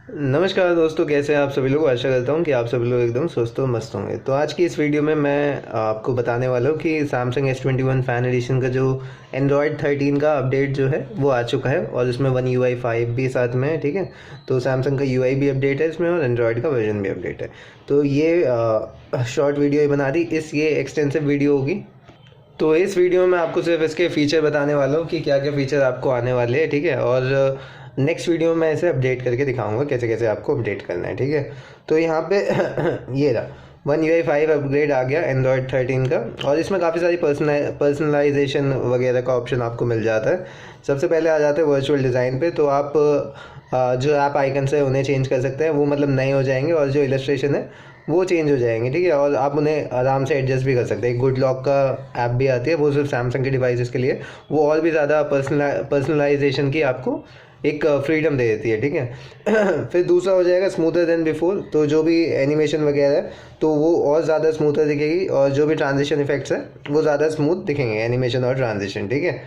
नमस्कार दोस्तों, कैसे हैं आप सभी लोग। आशा करता हूँ कि आप सभी लोग एकदम स्वस्थ और मस्त होंगे। तो आज की इस वीडियो में मैं आपको बताने वाला हूँ कि Samsung S21 फैन एडिशन का जो Android 13 का अपडेट जो है वो आ चुका है और इसमें One UI 5 भी साथ में है। ठीक है, तो Samsung का UI भी अपडेट है इसमें और Android का वर्जन भी अपडेट है। तो ये शॉर्ट वीडियो ही बना दी, ये एक्सटेंसिव वीडियो होगी। तो इस वीडियो में मैं आपको सिर्फ इसके फ़ीचर बताने वाला हूँ कि क्या क्या फ़ीचर आपको आने वाले हैं। ठीक है, और नेक्स्ट वीडियो में मैं इसे अपडेट करके दिखाऊंगा कैसे कैसे आपको अपडेट करना है। ठीक है, तो यहाँ पे ये रहा One UI 5 अपग्रेड आ गया Android 13 का, और इसमें काफ़ी सारी पर्सनलाइजेशन वगैरह का ऑप्शन आपको मिल जाता है। सबसे पहले आ जाते हैं वर्चुअल डिज़ाइन पे। तो आप जो ऐप आइकन्स है उन्हें चेंज कर सकते हैं, वो मतलब नए हो जाएंगे, और जो इलस्ट्रेशन है वो चेंज हो जाएंगे। ठीक है, और आप उन्हें आराम से एडजस्ट भी कर सकते हैं। एक गुड लॉक का ऐप भी आती है, वो सिर्फ सैमसंग के डिवाइसेस के लिए, वो और भी ज़्यादा पर्सनलाइजेशन की आपको एक फ्रीडम दे देती है। ठीक है फिर दूसरा हो जाएगा स्मूथर देन बिफोर। तो जो भी एनिमेशन वगैरह है तो वो और ज़्यादा स्मूथर दिखेगी, और जो भी ट्रांजिशन इफेक्ट्स है वो ज़्यादा स्मूथ दिखेंगे, एनिमेशन और ट्रांजिशन। ठीक है,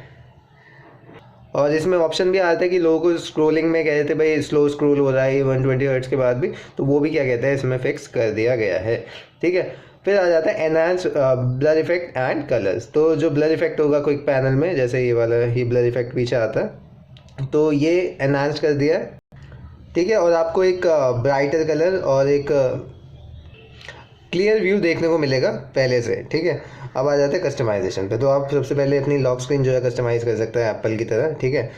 और इसमें ऑप्शन भी आता है कि लोगों को स्क्रोलिंग में कहते थे भाई स्लो स्क्रोल हो रहा है 120 हर्ट्ज के बाद भी, तो वो भी क्या कहते हैं इसमें फिक्स कर दिया गया है। ठीक है, फिर आ जाता है enhance blur effect and colours. तो जो ब्लर इफेक्ट होगा क्विक पैनल में, जैसे ये वाला ही ब्लर इफेक्ट पीछे आता है, तो ये एनहांस कर दिया है। ठीक है, और आपको एक ब्राइटर कलर और एक क्लियर व्यू देखने को मिलेगा पहले से। ठीक है, अब आ जाते हैं कस्टमाइजेशन पे। तो आप सबसे पहले अपनी लॉक स्क्रीन जो है कस्टमाइज़ कर सकते हैं एप्पल की तरह। ठीक है,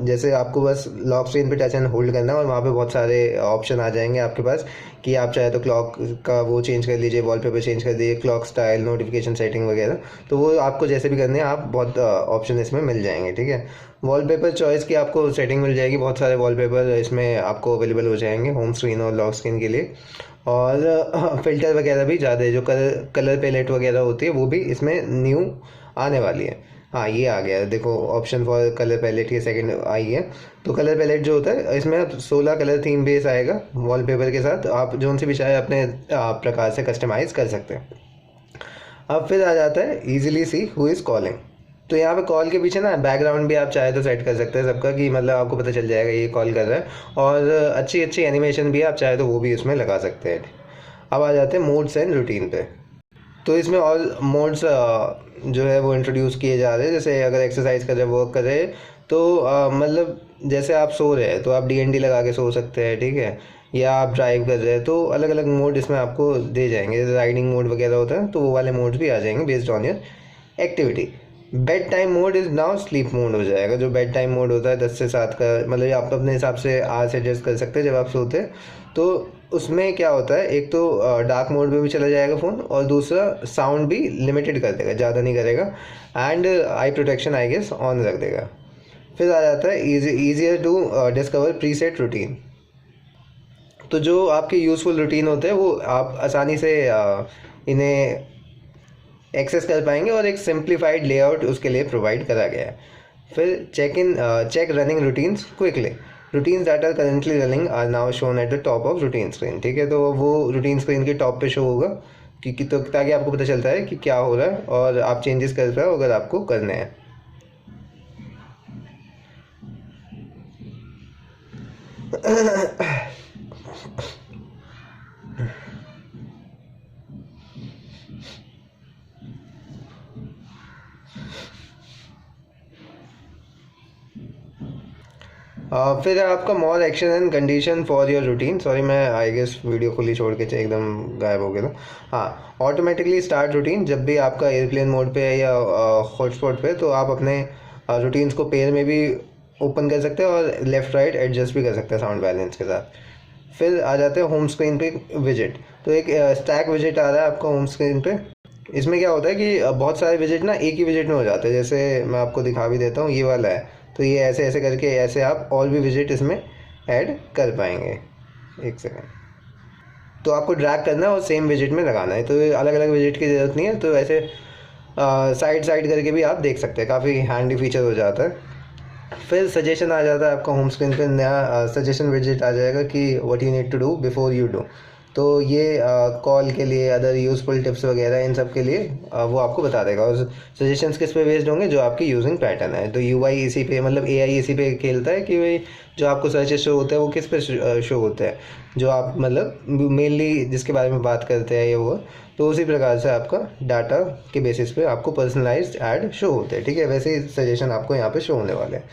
जैसे आपको बस लॉक स्क्रीन पे टच एंड होल्ड करना है और वहाँ पे बहुत सारे ऑप्शन आ जाएंगे आपके पास, कि आप चाहे तो क्लॉक का वो चेंज कर लीजिए, वॉलपेपर चेंज कर दीजिए, क्लॉक स्टाइल, नोटिफिकेशन सेटिंग वगैरह। तो वो आपको जैसे भी करने हैं आप बहुत ऑप्शन इसमें मिल जाएंगे। ठीक है, वॉलपेपर चॉइस की आपको सेटिंग मिल जाएगी, बहुत सारे वॉलपेपर इसमें आपको अवेलेबल हो जाएंगे होम स्क्रीन और लॉक स्क्रीन के लिए। और फ़िल्टर वगैरह भी ज़्यादा है, जो कलर पैलेट वगैरह होती है वो भी इसमें न्यू आने वाली है। हाँ, ये आ गया है, देखो ऑप्शन फॉर कलर पैलेट ये सेकंड आई है। तो कलर पैलेट जो होता है इसमें 16 कलर थीम बेस आएगा वॉलपेपर के साथ, आप जो सी भी चाहे अपने प्रकार से कस्टमाइज़ कर सकते हैं। अब फिर आ जाता है easily see who is calling. तो यहाँ पे कॉल के पीछे ना बैकग्राउंड भी आप चाहे तो सेट कर सकते हैं सबका, कि मतलब आपको पता चल जाएगा ये कॉल कर रहा है, और अच्छी अच्छी एनिमेशन भी आप चाहे तो वो भी उसमें लगा सकते हैं। अब आ जाते हैं मोड्स एंड रूटीन पे। तो इसमें और मोड्स जो है वो इंट्रोड्यूस किए जा रहे हैं। जैसे अगर एक्सरसाइज कर रहे हैं, वर्क कर रहे हैं, तो मतलब जैसे आप सो रहे हैं तो आप DND लगा के सो सकते हैं। ठीक है, या आप ड्राइव कर रहे हैं तो अलग अलग मोड इसमें आपको दे जाएंगे। जैसे राइडिंग मोड वगैरह होता है तो वो वाले मोड्स भी आ जाएंगे based on your activity. Bed time mode is now sleep mode हो जाएगा। जो बेड टाइम मोड होता है 10 से 7 का, मतलब आप अपने हिसाब से आवर्स एडजस्ट कर सकते हैं जब आप सोते हैं। तो उसमें क्या होता है, एक तो डार्क मोड में भी चला जाएगा फ़ोन, और दूसरा साउंड भी लिमिटेड कर देगा, ज़्यादा नहीं करेगा, and eye protection I guess on रख देगा। फिर आ जाता है easier to discover preset routine. तो जो आपके यूज़फुल रूटीन होते हैं वो आप आसानी से इन्हें एक्सेस कर पाएंगे, और एक सिंप्लीफाइड लेआउट उसके लिए प्रोवाइड करा गया है। फिर check running routines quickly. Routines that are currently running are now shown at the top of routine screen. ठीक है, तो वो रूटीन स्क्रीन के टॉप पे शो होगा, तो ताकि आपको पता चलता है कि क्या हो रहा है और आप चेंजेस कर रहे हो अगर आपको करने हैं। फिर है आपका more action and condition for your routine. Sorry, मैं आई गेस वीडियो खुली छोड़ के एकदम गायब हो गया था। हाँ, ऑटोमेटिकली स्टार्ट रूटीन। जब भी आपका एयरप्लेन मोड पे है या हॉटस्पॉट पे, तो आप अपने रूटीन्स को पेयर में भी ओपन कर सकते हैं और लेफ़्ट राइट एडजस्ट भी कर सकते हैं साउंड बैलेंस के साथ। फिर आ जाते हैं होम स्क्रीन पे विजिट। तो एक स्टैक विजिट आ रहा है आपका होम स्क्रीन पे। इसमें क्या होता है कि बहुत सारे विजिट ना एक ही विजिट में हो जाते हैं। जैसे मैं आपको दिखा भी देता हूँ, ये वाला है, तो ये ऐसे ऐसे करके ऐसे आप और भी विजिट इसमें ऐड कर पाएंगे। एक सेकेंड, तो आपको ड्रैग करना है और सेम विजिट में लगाना है, तो अलग अलग विजिट की ज़रूरत नहीं है। तो ऐसे साइड साइड करके भी आप देख सकते हैं, काफ़ी हैंडी फीचर हो जाता है। फिर सजेशन आ जाता है आपका होम स्क्रीन पे, नया सजेशन विजिट आ जाएगा कि what you need to do before you do. तो ये कॉल के लिए, अदर यूज़फुल टिप्स वगैरह इन सब के लिए वो आपको बता देगा। और सजेशंस किस पे बेस्ड होंगे, जो आपकी यूजिंग पैटर्न है। तो यूआई इसी पे, मतलब एआई इसी पे खेलता है कि भाई जो आपको सर्चेस शो होता है वो किस पे शो होता है, जो आप मतलब मेनली जिसके बारे में बात करते हैं ये वो। तो उसी प्रकार से आपका डाटा के बेसिस पे आपको पर्सनलाइज्ड ऐड शो होते हैं, ठीक है। वैसे ही सजेशन आपको यहाँ पे शो होने वाले हैं।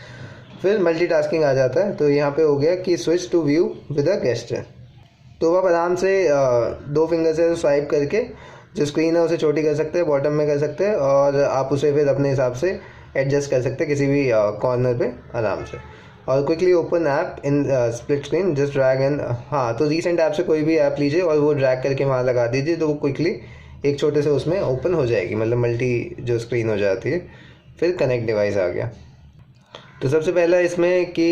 फिर मल्टीटास्किंग आ जाता है। तो यहाँ पे हो गया कि switch to view with a gesture. तो आप आराम से दो फिंगर से स्वाइप करके जो स्क्रीन है उसे छोटी कर सकते हैं, बॉटम में कर सकते हैं, और आप उसे फिर अपने हिसाब से एडजस्ट कर सकते हैं किसी भी कॉर्नर पे आराम से। और quickly open app in split screen, just drag and, हाँ तो रीसेंट ऐप से कोई भी ऐप लीजिए और वो ड्रैग करके वहाँ लगा दीजिए, तो वो क्विकली एक छोटे से उसमें ओपन हो जाएगी, मतलब मल्टी जो स्क्रीन हो जाती है। फिर कनेक्ट डिवाइस आ गया। तो सबसे पहला इसमें कि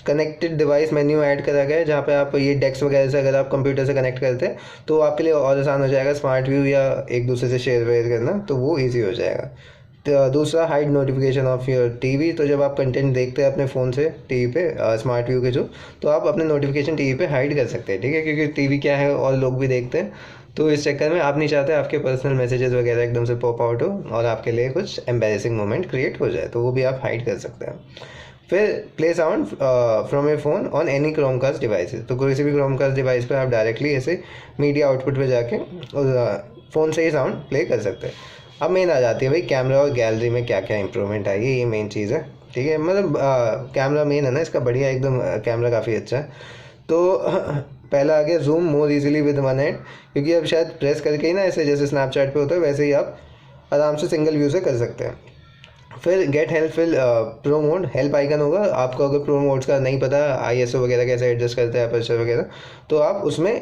कनेक्टेड डिवाइस मेन्यू ऐड करा गया है, जहाँ पे आप ये डेस्क वगैरह से अगर आप कंप्यूटर से कनेक्ट करते हैं तो आपके लिए और आसान हो जाएगा स्मार्ट व्यू या एक दूसरे से शेयर वेयर करना, तो वो ईजी हो जाएगा। तो दूसरा, hide notification of your TV. तो जब आप कंटेंट देखते हैं अपने फ़ोन से टीवी पे स्मार्ट व्यू के जो, तो आप अपने नोटिफिकेशन टीवी पे हाइड कर सकते हैं, ठीक है, क्योंकि टीवी क्या है और लोग भी देखते हैं, तो इस चक्कर में आप नहीं चाहते आपके पर्सनल मैसेजेस वगैरह एकदम से पॉप आउट हो और आपके लिए कुछ एम्बैरेसिंग मोमेंट क्रिएट हो जाए, तो वो भी आप हाइड कर सकते हैं। फिर play sound from A phone on any Chromecast devices. तो किसी भी क्रोमकास्ट डिवाइस पर आप डायरेक्टली ऐसे मीडिया आउटपुट पे जाके फ़ोन से ही साउंड प्ले कर सकते हैं। अब मेन आ जाती है भाई कैमरा और गैलरी में क्या क्या इंप्रूवमेंट आई है, ये मेन चीज़ है, ठीक है। मतलब कैमरा मेन है ना इसका, बढ़िया एकदम कैमरा काफ़ी अच्छा है। तो पहला आ गया zoom more easily with one hand, क्योंकि अब शायद प्रेस करके ही ना, ऐसे जैसे स्नैपचैट पे होता है वैसे ही आप आराम से सिंगल व्यू से कर सकते हैं। फिर get help fill pro mode, help icon होगा आपको, अगर प्रो मोड्स का नहीं पता आईएसओ वगैरह कैसे एडजस्ट करते हैं अपर्चर वगैरह, तो आप उसमें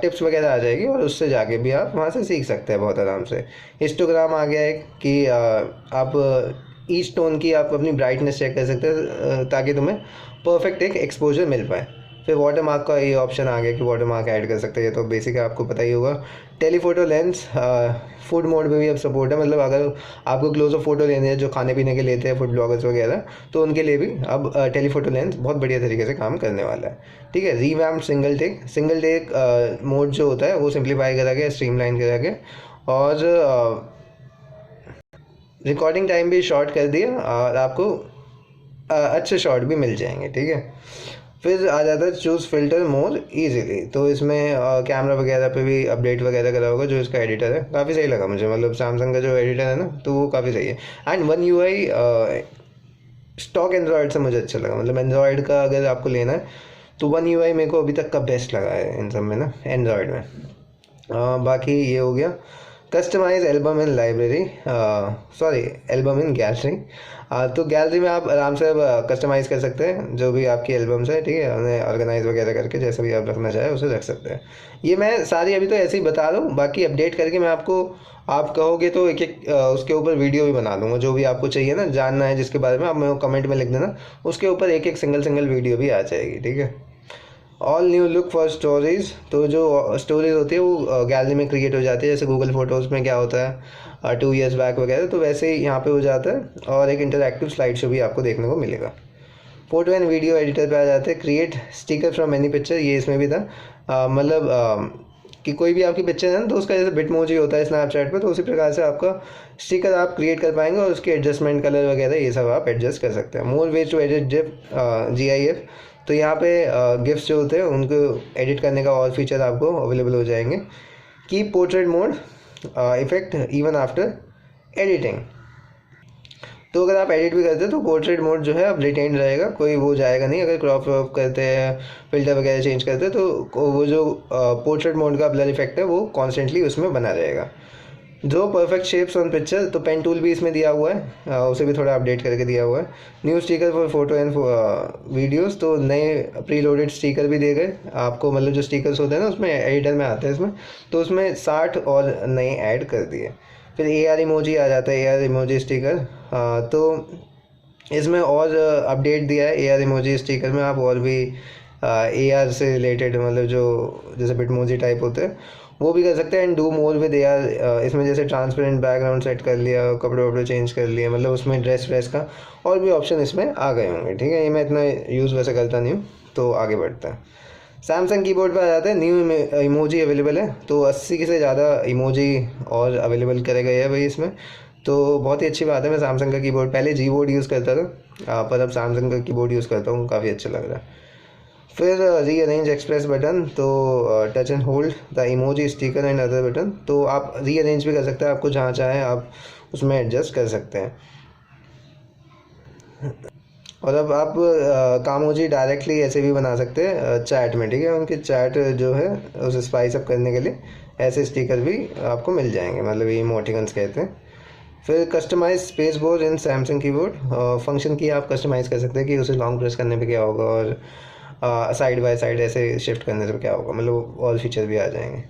टिप्स वगैरह आ जाएगी और उससे जाके भी आप वहाँ से सीख सकते हैं बहुत आराम से। हिस्टोग्राम आ गया है कि आप ईच टोन की आप अपनी ब्राइटनेस चेक कर सकते हैं ताकि तुम्हें परफेक्ट एक एक्सपोजर मिल पाए। फिर वाटर मार्क का ये ऑप्शन आ गया कि वाटर मार्क ऐड कर सकते हैं, ये तो बेसिक है, आपको पता ही होगा। टेलीफोटो लेंस फूड मोड में भी अब सपोर्ट है, मतलब अगर आपको क्लोज अप फोटो लेने हैं जो खाने पीने के लेते हैं फूड ब्लॉगर्स वगैरह, तो उनके लिए भी अब टेलीफोटो लेंस बहुत बढ़िया तरीके से काम करने वाला है, ठीक है। रीवैम्प्ड सिंगल टेक मोड जो होता है वो सिंप्लीफाई करा गया, स्ट्रीमलाइन करा गया, और रिकॉर्डिंग टाइम भी शॉर्ट कर दिया और आपको अच्छे शॉट भी मिल जाएंगे, ठीक है। फिर आ जाता है चूज़ फिल्टर मोर इजीली। तो इसमें कैमरा वगैरह पे भी अपडेट वगैरह करा होगा, जो इसका एडिटर है काफ़ी सही लगा मुझे, मतलब सैमसंग का जो एडिटर है ना तो वो काफ़ी सही है। And one UI stock Android से मुझे अच्छा लगा, मतलब एंड्रॉयड का अगर आपको लेना है तो वन यूआई मेरे को अभी तक का बेस्ट लगा है इन सब में ना, एंड्रॉयड में। बाकी ये हो गया customise album in library, sorry album in gallery. तो गैलरी में आप आराम से कस्टमाइज़ कर सकते हैं जो भी आपकी एल्बम्स है, ठीक है, उन्हें ऑर्गेनाइज वगैरह करके जैसे भी आप रखना चाहे उसे रख सकते हैं। ये मैं सारी अभी तो ऐसे ही बता रहा हूँ, बाकी अपडेट करके मैं आपको, आप कहोगे तो एक एक उसके ऊपर वीडियो भी बना दूँगा, जो भी आपको चाहिए ना जानना है जिसके बारे में, आप मेरे को कमेंट में लिख देना, उसके ऊपर एक एक सिंगल वीडियो भी आ जाएगी, ठीक है। All new look for stories. तो जो स्टोरीज होती है वो गैलरी में क्रिएट हो जाती है, जैसे गूगल फोटोज़ में क्या होता है 2 years बैक वगैरह, तो वैसे ही यहाँ पे हो जाता है। और एक इंटरैक्टिव स्लाइड शो भी आपको देखने को मिलेगा। फोटो एंड वीडियो एडिटर पे आ जाते हैं, create sticker from any picture, ये इसमें भी था। मतलब कि कोई भी आपकी पिक्चर है ना तो उसका जैसे बिटमोजी होता है स्नैपचैट पे, तो उसी प्रकार से आपका स्टिकर आप क्रिएट कर पाएंगे और उसके एडजस्टमेंट कलर वगैरह ये सब आप एडजस्ट कर सकते हैं। More ways to edit GIF। तो यहाँ पे गिफ्ट जो होते हैं उनको एडिट करने का और फीचर आपको अवेलेबल हो जाएंगे। Keep portrait mode effect even after editing. तो अगर आप एडिट भी करते हैं तो पोर्ट्रेट मोड जो है अब रिटेन रहेगा, कोई वो जाएगा नहीं। अगर क्रॉप वॉप करते हैं, फिल्टर वगैरह चेंज करते हैं, तो वो जो पोर्ट्रेट मोड का ब्लर इफेक्ट है वो कॉन्स्टेंटली उसमें बना रहेगा। जो परफेक्ट शेप्स ऑन पिक्चर, तो पेन टूल भी इसमें दिया हुआ है, उसे भी थोड़ा अपडेट करके दिया हुआ है। New sticker for photo and videos, तो नए प्री लोडेड स्टिकर भी दिए गए आपको, मतलब जो स्टिकर्स होते हैं ना उसमें एडिटर में आते हैं इसमें, तो उसमें 60 और नए ऐड कर दिए। फिर AR इमोजी आ जाता है, AR इमोजी स्टिकर। तो इसमें और अपडेट दिया है AR इमोजी स्टिकर में, आप और भी AR से रिलेटेड, मतलब जो जैसे बिटमोजी टाइप होते हैं वो भी कर सकते हैं। And do more with AR, इसमें जैसे ट्रांसपेरेंट बैकग्राउंड सेट कर लिया, कपड़े वपड़े चेंज कर लिए, मतलब उसमें ड्रेस का और भी ऑप्शन इसमें आ गए होंगे, ठीक है। ये मैं इतना यूज़ वैसे करता नहीं हूँ, तो आगे बढ़ता है। सैमसंग कीबोर्ड पे आ जाते हैं, न्यू इमोजी अवेलेबल है, तो 80 से ज़्यादा इमोजी और अवेलेबल करे गए हैं भाई इसमें, तो बहुत ही अच्छी बात है। मैं सैमसंग का कीबोर्ड पहले जी बोर्ड यूज़ करता था, पर अब सैमसंग का कीबोर्ड यूज़ करता हूँ, काफ़ी अच्छा लग रहा है। फिर रीअरेंज एक्सप्रेस बटन, तो touch and hold the emoji sticker and other button, तो आप रीअरेंज भी कर सकते हैं, आपको जहाँ चाहें आप उसमें एडजस्ट कर सकते हैं। और अब आप कामोजी डायरेक्टली ऐसे भी बना सकते हैं चैट में, ठीक है, उनके चैट जो है उसे स्पाइस अप करने के लिए ऐसे स्टिकर भी आपको मिल जाएंगे, मतलब ये इमोटिकन्स कहते हैं। फिर customise space bar in Samsung keyboard, function की आप कस्टमाइज़ कर सकते हैं कि उसे लॉन्ग प्रेस करने पे क्या होगा और साइड बाय साइड ऐसे शिफ्ट करने से क्या होगा, मतलब और फीचर भी आ जाएंगे।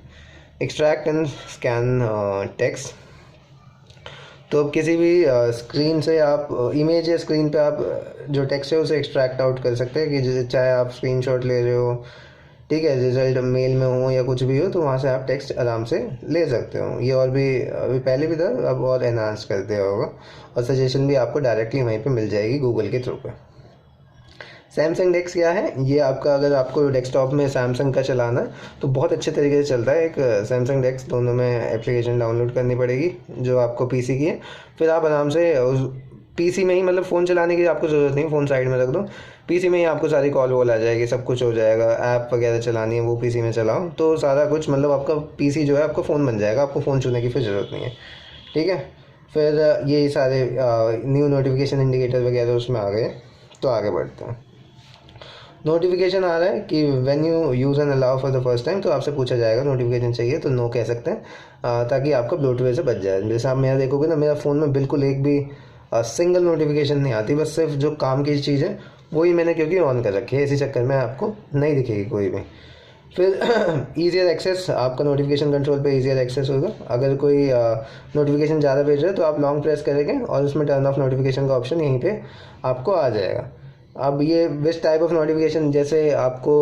एक्सट्रैक्ट एंड स्कैन टेक्स्ट, तो अब किसी भी स्क्रीन से आप इमेज या स्क्रीन पे आप जो टेक्स्ट है उसे एक्सट्रैक्ट आउट कर सकते हैं, कि चाहे आप स्क्रीनशॉट ले रहे हो, ठीक है, रिजल्ट मेल में हो या कुछ भी हो, तो वहाँ से आप टेक्स्ट आराम से ले सकते हो। ये और भी अभी पहले भी था, अब और एनहांस कर दिया होगा, और सजेशन भी आपको डायरेक्टली वहीं पे मिल जाएगी गूगल के थ्रू पे। सैमसंग डेस्क क्या है, ये आपका अगर आपको डेस्कटॉप में सैमसंग का चलाना है तो बहुत अच्छे तरीके से चलता है। एक सैमसंग डेस्क, दोनों में एप्लीकेशन डाउनलोड करनी पड़ेगी जो आपको पीसी की है, फिर आप आराम से उस पीसी में ही, मतलब फ़ोन चलाने की आपको ज़रूरत नहीं, फ़ोन साइड में रख दो, पीसी में ही आपको सारी कॉल वॉल आ जाएगी, सब कुछ हो जाएगा, ऐप वगैरह चलानी है वो पीसी में चलाओ, तो सारा कुछ, मतलब आपका पीसी जो है आपका फ़ोन बन जाएगा, आपको फ़ोन छूने की फिर ज़रूरत नहीं है, ठीक है। फिर ये सारे न्यू नोटिफिकेशन इंडिकेटर वगैरह उसमें आ गए, तो आगे बढ़ते हैं। नोटिफिकेशन आ रहा है कि when you use and allow for the first time, तो आपसे पूछा जाएगा नोटिफिकेशन चाहिए तो नो कह सकते हैं, ताकि आपका ब्लूटूथ से बच जाए। जैसे आप मेरा देखोगे ना, मेरा फ़ोन में बिल्कुल एक भी सिंगल नोटिफिकेशन नहीं आती, बस सिर्फ जो काम की चीज़ है वही मैंने क्योंकि ऑन कर रखी है, इसी चक्कर में आपको नहीं दिखेगी कोई भी। फिर ईजियर एक्सेस, आपका नोटिफिकेशन कंट्रोल पे ईजियर एक्सेस होगा। अगर कोई नोटिफिकेशन ज़्यादा भेज रहा है तो आप लॉन्ग प्रेस करेंगे और उसमें टर्न ऑफ नोटिफिकेशन का ऑप्शन यहीं पे आपको आ जाएगा। अब ये विच टाइप ऑफ नोटिफिकेशन, जैसे आपको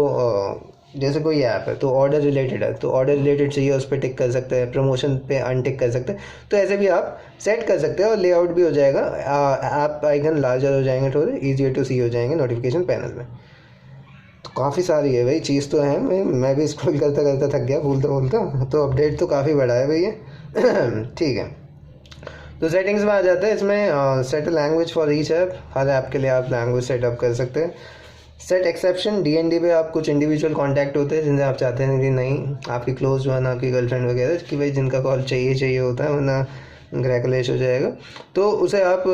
जैसे कोई ऐप है तो ऑर्डर रिलेटेड है, तो ऑर्डर रिलेटेड चाहिए उस पर टिक कर सकते हैं, प्रमोशन पे अनटिक कर सकते हैं, तो ऐसे भी आप सेट कर सकते हैं और लेआउट भी हो जाएगा, ऐप आइकन लार्जर हो जाएंगे, थोड़े ईजियर टू सी हो जाएंगे नोटिफिकेशन पैनल में। तो काफ़ी सारी है भाई, चीज़ तो है, मैं भी स्क्रॉल करता करता थक गया बोलता बोलता, तो अपडेट तो काफ़ी बड़ा है भाई ये। ठीक है, तो सेटिंग्स में आ जाता है, इसमें set language for each app, her app के लिए आप लैंग्वेज सेटअप कर सकते हैं। सेट एक्सेप्शन, डीएनडी पे आप कुछ इंडिविजुअल कांटेक्ट होते हैं जिनसे आप चाहते हैं कि नहीं, आपकी क्लोज वन, आपकी गर्लफ्रेंड वगैरह, कि भाई जिनका कॉल चाहिए होता है, वरना ग्रह क्लेश हो जाएगा, तो उसे आप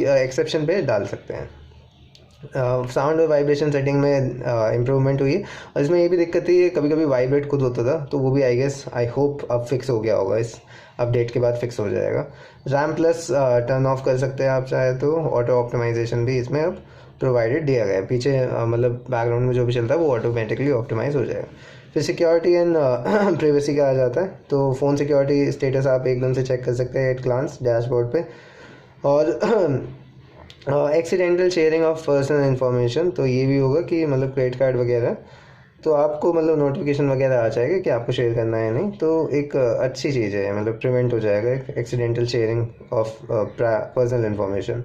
एक्सेप्शन पे डाल सकते हैं। साउंड और वाइब्रेशन सेटिंग में इम्प्रूवमेंट हुई है, और इसमें ये भी दिक्कत थी, कभी कभी वाइब्रेट खुद होता था, तो वो भी आई होप अब फिक्स हो गया होगा, इस अपडेट के बाद फिक्स हो जाएगा। रैम प्लस टर्न ऑफ कर सकते हैं आप चाहे तो, ऑटो ऑप्टिमाइजेशन भी इसमें अब प्रोवाइडेड दिया गया है, पीछे मतलब बैकग्राउंड में जो भी चलता है वो ऑटोमेटिकली ऑप्टिमाइज हो जाएगा। फिर सिक्योरिटी एंड प्राइवेसी का आ जाता है, तो फ़ोन सिक्योरिटी स्टेटस आप एकदम से चेक कर सकते हैं एट ग्लांस डैशबोर्ड पे। और accidental sharing of personal information, तो ये भी होगा कि मतलब क्रेडिट कार्ड वगैरह, तो आपको मतलब नोटिफिकेशन वगैरह आ जाएगा कि आपको शेयर करना है नहीं, तो एक अच्छी चीज़ है, मतलब प्रिवेंट हो जाएगा एक accidental sharing of personal information.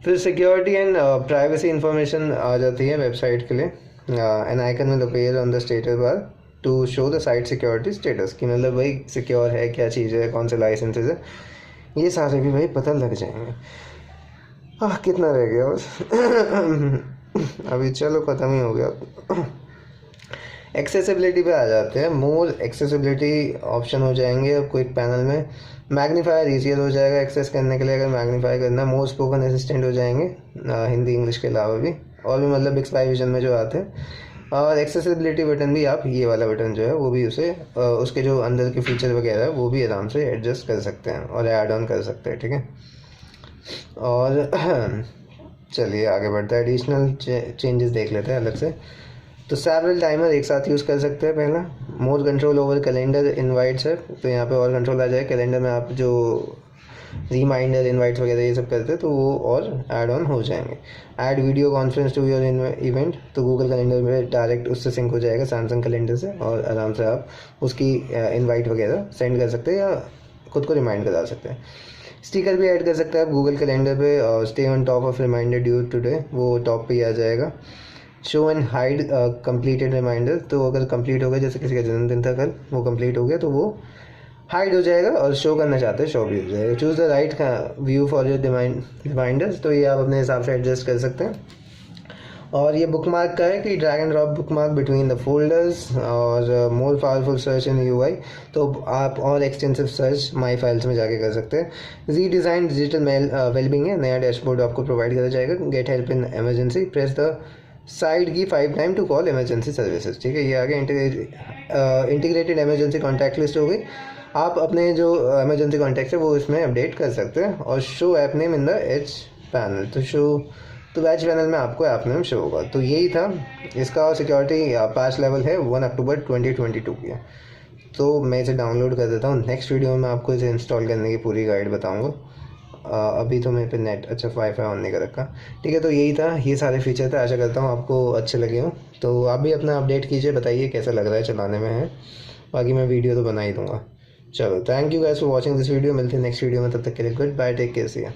फिर सिक्योरिटी एंड प्राइवेसी इन्फॉर्मेशन आ जाती है वेबसाइट के लिए, an icon will appear on the status bar to show the site security status, कि मतलब भाई सिक्योर है, क्या चीज़ है, कौन से लाइसेंसेज है, ये सारे भी भाई पता लग जाएंगे। कितना रह गया बस। अभी चलो ख़त्म ही हो गया। एक्सेसिबिलिटी पे आ जाते हैं, मोर एक्सेसिबिलिटी ऑप्शन हो जाएंगे अब क्विक पैनल में। मैग्नीफायर ईजियर हो जाएगा एक्सेस करने के लिए, अगर मैग्नीफाई करना। मोर स्पोकन असिस्टेंट हो जाएंगे हिंदी इंग्लिश के अलावा भी, और भी मतलब Bixby विजन में जो आते हैं। और एक्सेसिबिलिटी बटन भी आप ये वाला बटन जो है वो भी उसे उसके जो अंदर के फीचर वगैरह है वो भी आराम से एडजस्ट कर सकते हैं और ऐड ऑन कर सकते हैं, ठीक है। और चलिए आगे बढ़ता है, एडिशनल चेंजेस देख लेते हैं अलग से। तो सेवरल टाइमर एक साथ यूज़ कर सकते हैं पहला। More control over calendar invites है, तो यहाँ पे और कंट्रोल आ जाए, कैलेंडर में आप जो रिमाइंडर इनवाइट्स वगैरह ये सब करते हैं तो वो और ऐड ऑन हो जाएंगे। Add video conference to your event, तो गूगल कैलेंडर में डायरेक्ट उससे सिंक हो जाएगा सैमसंग कैलेंडर से, और आराम से आप उसकी इनवाइट वगैरह सेंड कर सकते हैं या खुद को रिमाइंड करा सकते हैं। स्टिकर भी ऐड कर सकते हैं आप गूगल कैलेंडर पे, और stay on top of reminder due today, वो टॉप पे ही आ जाएगा। Show and hide completed reminder, तो अगर कंप्लीट हो गया, जैसे किसी का जन्मदिन था कल, वो कंप्लीट हो गया तो वो हाइड हो जाएगा, और शो करना चाहते हैं शो भी हो जाएगा। Choose the right view for your reminders, तो ये आप अपने हिसाब से एडजस्ट कर सकते हैं। और ये बुक मार्क का है कि drag and drop bookmark between the folders, और more powerful search in UI, तो आप और एक्सटेंसिव सर्च माई फाइल्स में जाके कर सकते हैं। री डिज़ाइन डिजिटल मेल वेलबिंग है, नया डैशबोर्ड आपको प्रोवाइड किया जाएगा। Get help in emergency, press the side key 5 time to call emergency services, ठीक है। ये आगे इंटीग्रेटेड इमरजेंसी कॉन्टैक्ट लिस्ट हो गई। आप अपने जो इमरजेंसी कॉन्टैक्ट है वो इसमें अपडेट कर सकते हैं। और show app name in the H panel, तो बैच पैनल में आपको ऐप नेम शो होगा। तो यही था इसका। सिक्योरिटी पैच लेवल है 1 अक्टूबर 2022 की है। तो मैं इसे डाउनलोड कर देता हूँ। नेक्स्ट वीडियो में आपको इसे इंस्टॉल करने की पूरी गाइड बताऊँगा। अभी तो मेरे पे नेट वाईफाई ऑन नहीं कर रखा, ठीक है। तो यही था, ये सारे फीचर थे। आशा करता हूँ आपको अच्छे लगे हों। तो आप भी अपना अपडेट कीजिए, बताइए कैसा लग रहा है चलाने में है। बाकी मैं वीडियो तो बना ही दूँगा। चलो, thank you guys for watching this video. मिलते हैं नेक्स्ट वीडियो में, तब तक के लिए good bye, take care, see you.